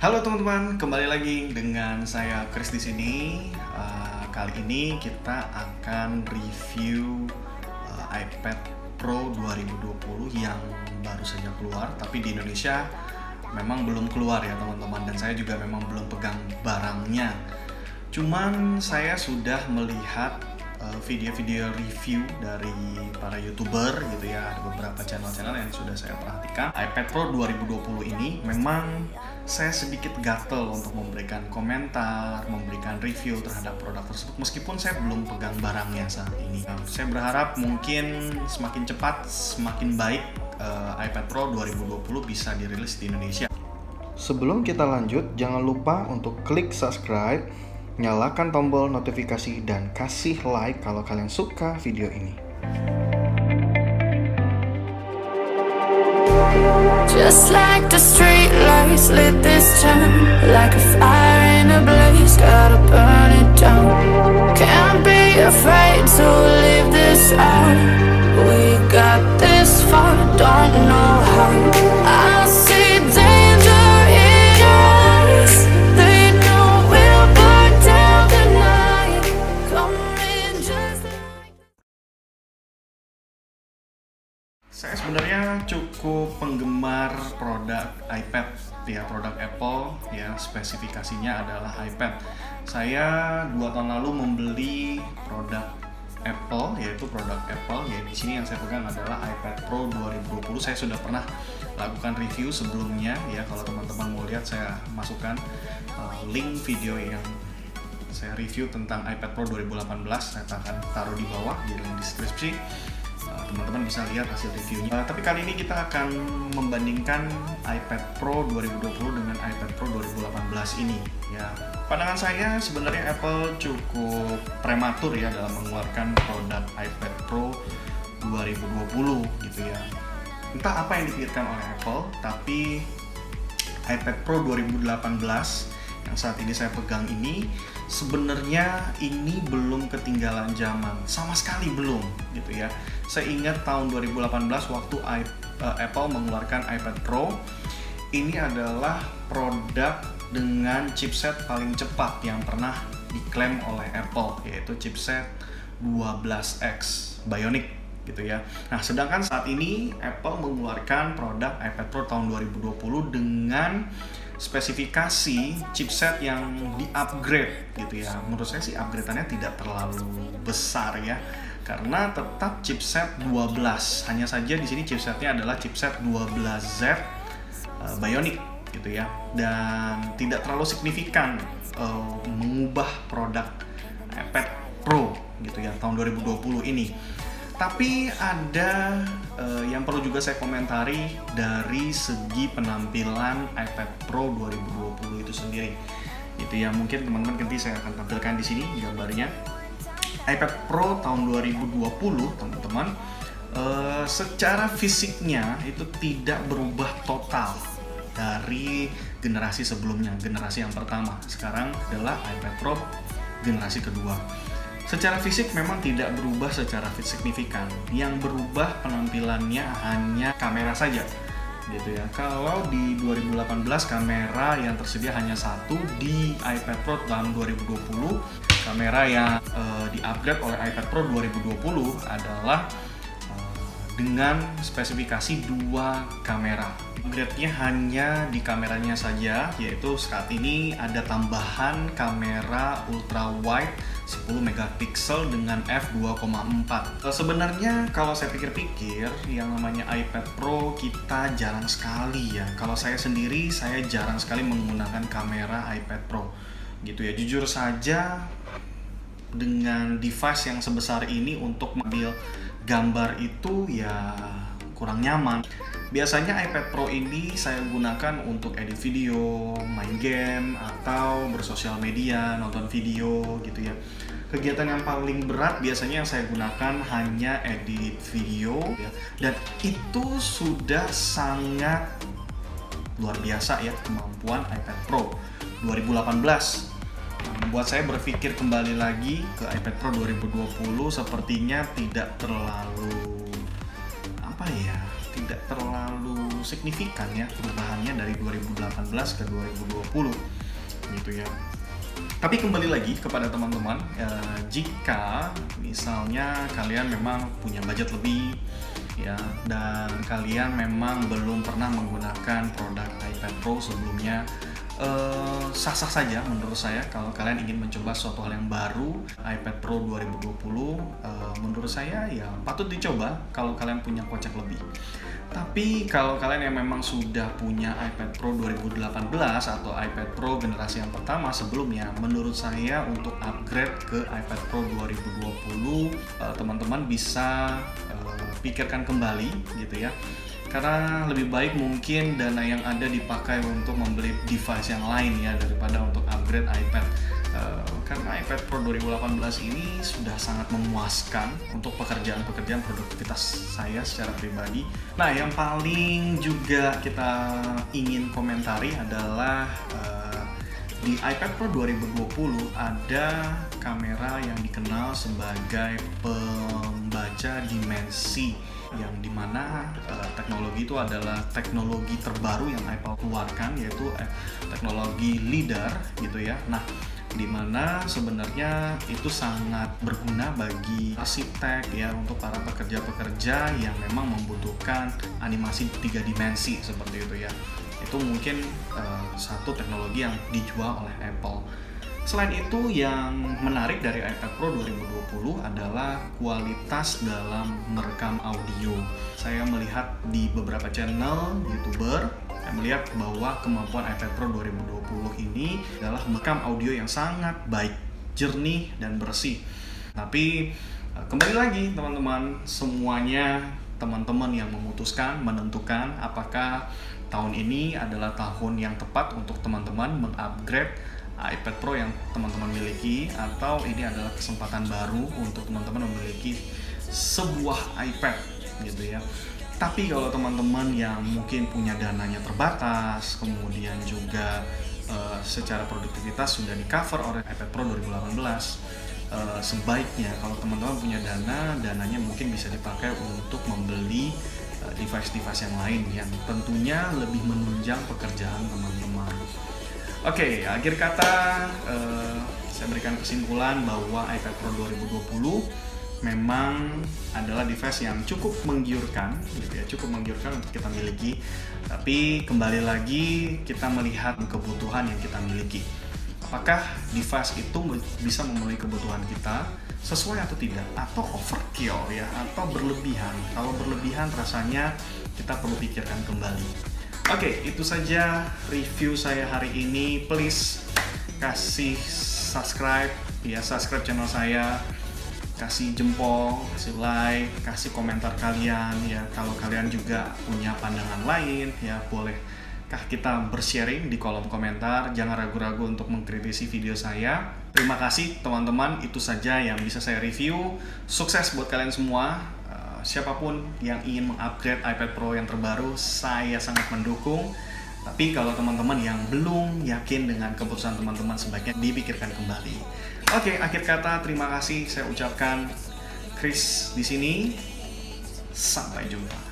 Halo teman-teman, kembali lagi dengan saya Chris di sini. Kali ini kita akan review iPad Pro 2020 yang baru saja keluar, tapi di Indonesia memang belum keluar ya teman-teman, dan saya juga memang belum pegang barangnya. Cuman saya sudah melihat video-video review dari para YouTuber gitu ya. Ada beberapa channel-channel yang sudah saya perhatikan. iPad Pro 2020 ini memang saya sedikit gatel untuk memberikan komentar, memberikan review terhadap produk tersebut meskipun saya belum pegang barangnya saat ini. Saya berharap mungkin semakin cepat, semakin baik iPad Pro 2020 bisa dirilis di Indonesia. Sebelum kita lanjut, jangan lupa untuk klik subscribe, nyalakan tombol notifikasi, dan kasih like kalau kalian suka video ini. Just like the street lights lit this town, like a fire in a blaze, gotta burn it down. Can't be afraid to leave this out. We got this far, don't know how. I see danger in your eyes. They know we'll burn down the night. Coming just like. Saya sebenarnya cukup penggemar produk iPad ya, produk Apple ya, spesifikasinya adalah iPad. Saya 2 tahun lalu membeli produk Apple, yaitu produk Apple ya. Di sini yang saya pegang adalah iPad Pro 2020. Saya sudah pernah lakukan review sebelumnya ya. Kalau teman-teman mau lihat, saya masukkan link video yang saya review tentang iPad Pro 2018. Saya akan taruh di bawah di link deskripsi. Teman-teman bisa lihat hasil reviewnya. Tapi kali ini kita akan membandingkan iPad Pro 2020 dengan iPad Pro 2018 ini ya. Pandangan saya sebenarnya Apple cukup prematur ya dalam mengeluarkan produk iPad Pro 2020 gitu ya. Entah apa yang dipikirkan oleh Apple, tapi iPad Pro 2018 yang saat ini saya pegang ini sebenarnya ini belum ketinggalan zaman, sama sekali belum gitu ya. Saya ingat tahun 2018 waktu Apple mengeluarkan iPad Pro, ini adalah produk dengan chipset paling cepat yang pernah diklaim oleh Apple, yaitu chipset 12X Bionic gitu ya. Nah, sedangkan saat ini Apple mengeluarkan produk iPad Pro tahun 2020 dengan spesifikasi chipset yang di-upgrade gitu ya. Menurut saya sih upgrade-annya tidak terlalu besar ya, karena tetap chipset 12. Hanya saja di sini chipsetnya adalah chipset 12Z Bionic gitu ya, dan tidak terlalu signifikan mengubah produk iPad Pro gitu ya tahun 2020 ini. Tapi ada yang perlu juga saya komentari dari segi penampilan iPad Pro 2020 itu sendiri. Itu ya, mungkin teman-teman nanti saya akan tampilkan di sini gambarnya. iPad Pro tahun 2020 teman-teman, secara fisiknya itu tidak berubah total dari generasi sebelumnya, generasi yang pertama. Sekarang adalah iPad Pro generasi kedua. Secara fisik memang tidak berubah secara signifikan. Yang berubah penampilannya hanya kamera saja gitu ya. Kalau di 2018 kamera yang tersedia hanya satu, di iPad Pro tahun 2020 kamera yang di-upgrade oleh iPad Pro 2020 adalah dengan spesifikasi 2 kamera. Upgrade-nya hanya di kameranya saja, yaitu saat ini ada tambahan kamera ultra wide 10 megapiksel dengan f2.4. Sebenarnya kalau saya pikir-pikir, yang namanya iPad Pro kita jarang sekali ya. Kalau saya sendiri, saya jarang sekali menggunakan kamera iPad Pro gitu ya. Jujur saja, dengan device yang sebesar ini untuk mengambil gambar itu ya kurang nyaman. Biasanya iPad Pro ini saya gunakan untuk edit video, main game, atau bersosial media, nonton video gitu ya. Kegiatan yang paling berat biasanya yang saya gunakan hanya edit video ya. Dan itu sudah sangat luar biasa ya kemampuan iPad Pro 2018. Membuat saya berpikir kembali lagi ke iPad Pro 2020 sepertinya tidak terlalu tidak terlalu signifikan ya perubahannya dari 2018 ke 2020 gitu ya. Tapi kembali lagi kepada teman-teman, jika misalnya kalian memang punya budget lebih ya, dan kalian memang belum pernah menggunakan produk iPad Pro sebelumnya, sah-sah saja menurut saya kalau kalian ingin mencoba suatu hal yang baru. iPad Pro 2020 menurut saya ya patut dicoba kalau kalian punya kocek lebih. Tapi kalau kalian yang memang sudah punya iPad Pro 2018 atau iPad Pro generasi yang pertama sebelumnya, menurut saya untuk upgrade ke iPad Pro 2020 teman-teman bisa pikirkan kembali gitu ya. Karena lebih baik mungkin dana yang ada dipakai untuk membeli device yang lain ya daripada untuk upgrade iPad. Karena iPad Pro 2018 ini sudah sangat memuaskan untuk pekerjaan-pekerjaan produktivitas saya secara pribadi. Nah, yang paling juga kita ingin komentari adalah di iPad Pro 2020 ada kamera yang dikenal sebagai pembaca dimensi, yang dimana teknologi itu adalah teknologi terbaru yang Apple keluarkan, yaitu teknologi LiDAR gitu ya. Nah, dimana sebenarnya itu sangat berguna bagi arsitek ya, untuk para pekerja-pekerja yang memang membutuhkan animasi 3 dimensi seperti itu ya. Itu mungkin satu teknologi yang dijual oleh Apple. Selain itu, yang menarik dari iPad Pro 2020 adalah kualitas dalam merekam audio. Saya melihat di beberapa channel YouTuber, saya melihat bahwa kemampuan iPad Pro 2020 ini adalah merekam audio yang sangat baik, jernih, dan bersih. Tapi kembali lagi teman-teman, semuanya teman-teman yang memutuskan, menentukan apakah tahun ini adalah tahun yang tepat untuk teman-teman mengupgrade iPad Pro yang teman-teman miliki, atau ini adalah kesempatan baru untuk teman-teman memiliki sebuah iPad gitu ya. Tapi kalau teman-teman yang mungkin punya dananya terbatas, kemudian juga secara produktivitas sudah di cover oleh iPad Pro 2018, sebaiknya kalau teman-teman punya dananya mungkin bisa dipakai untuk membeli device-device yang lain yang tentunya lebih menunjang pekerjaan teman-teman. Oke, akhir kata saya berikan kesimpulan bahwa iPad Pro 2020 memang adalah device yang cukup menggiurkan gitu ya, cukup menggiurkan untuk kita miliki. Tapi kembali lagi kita melihat kebutuhan yang kita miliki. Apakah device itu bisa memenuhi kebutuhan kita sesuai atau tidak, atau overkill ya, atau berlebihan. Kalau berlebihan rasanya kita perlu pikirkan kembali. Oke, itu saja review saya hari ini. Please kasih subscribe ya, subscribe channel saya, kasih jempol, kasih like, kasih komentar kalian ya. Kalau kalian juga punya pandangan lain ya, bolehkah kita bersharing di kolom komentar. Jangan ragu-ragu untuk mengkritisi video saya. Terima kasih teman-teman, itu saja yang bisa saya review. Sukses buat kalian semua. Siapapun yang ingin mengupgrade iPad Pro yang terbaru, saya sangat mendukung. Tapi kalau teman-teman yang belum yakin dengan keputusan teman-teman, sebaiknya dipikirkan kembali. Oke, akhir kata terima kasih saya ucapkan. Chris di sini. Sampai jumpa.